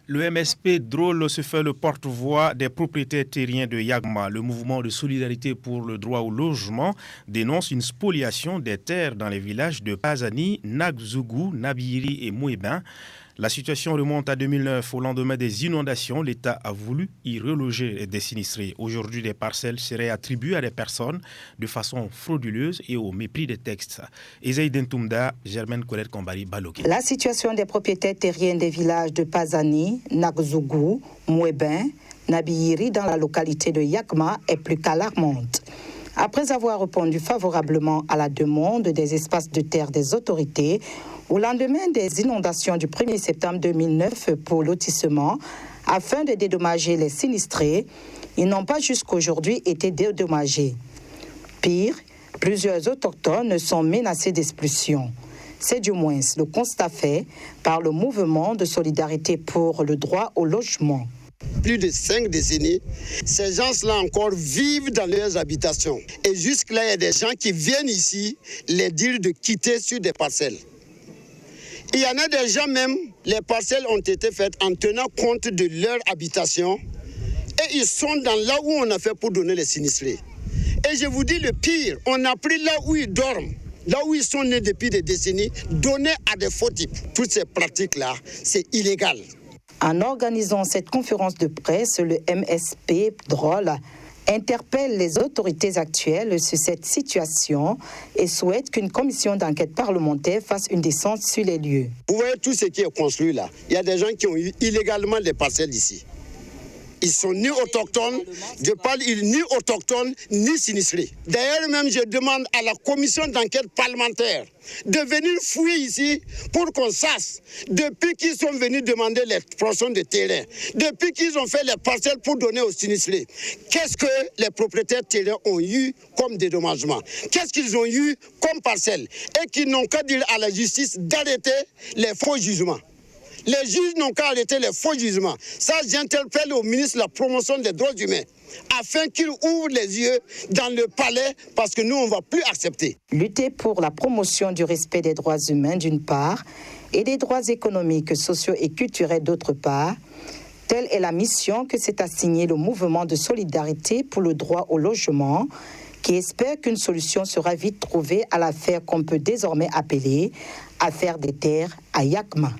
Le MSP Drôle se fait le porte-voix des propriétaires terriens de Yagma. Le mouvement de solidarité pour le droit au logement dénonce une spoliation des terres dans les villages de Pazani, Nagzougou, Nabiri et Mouébin. La situation remonte à 2009. Au lendemain des inondations, l'État a voulu y reloger des sinistrés. Aujourd'hui, des parcelles seraient attribuées à des personnes de façon frauduleuse et au mépris des textes. Ezaï Dentoumda, Germaine Colette Kombari, Balogué. La situation des propriétaires terriens des villages de Pazani, Nagzougou, Mouébin, Nabiri dans la localité de Yagma est plus qu'alarmante. Après avoir répondu favorablement à la demande des espaces de terre des autorités, au lendemain des inondations du 1er septembre 2009 pour lotissement, afin de dédommager les sinistrés, ils n'ont pas jusqu'aujourd'hui été dédommagés. Pire, plusieurs autochtones sont menacés d'expulsion. C'est du moins le constat fait par le mouvement de solidarité pour le droit au logement. Plus de 5 décennies, ces gens-là encore vivent dans leurs habitations. Et jusque-là, il y a des gens qui viennent ici les dire de quitter sur des parcelles. Il y en a des gens même, les parcelles ont été faites en tenant compte de leur habitation et ils sont dans là où on a fait pour donner les sinistrés. Et je vous dis le pire, on a pris là où ils dorment, là où ils sont nés depuis des décennies, donné à des faux types. Toutes ces pratiques-là, c'est illégal. En organisant cette conférence de presse, le MSP Drôle interpelle les autorités actuelles sur cette situation et souhaite qu'une commission d'enquête parlementaire fasse une descente sur les lieux. Vous voyez tout ce qui est construit là. Il y a des gens qui ont eu illégalement des parcelles ici. Ils sont ni autochtones, je parle ni autochtones, ni sinistrés. D'ailleurs, même, je demande à la commission d'enquête parlementaire de venir fouiller ici pour qu'on sache, depuis qu'ils sont venus demander les portions de terrain, depuis qu'ils ont fait les parcelles pour donner aux sinistrés, qu'est-ce que les propriétaires terriens ont eu comme dédommagement? Qu'est-ce qu'ils ont eu comme parcelles? Et qu'ils n'ont qu'à dire à la justice d'arrêter les faux jugements. Les juges n'ont qu'à arrêter les faux jugements. Ça, j'interpelle au ministre de la promotion des droits humains afin qu'il ouvre les yeux dans le palais parce que nous, on ne va plus accepter. Lutter pour la promotion du respect des droits humains d'une part et des droits économiques, sociaux et culturels d'autre part, telle est la mission que s'est assignée le mouvement de solidarité pour le droit au logement qui espère qu'une solution sera vite trouvée à l'affaire qu'on peut désormais appeler affaire des terres à Yagma.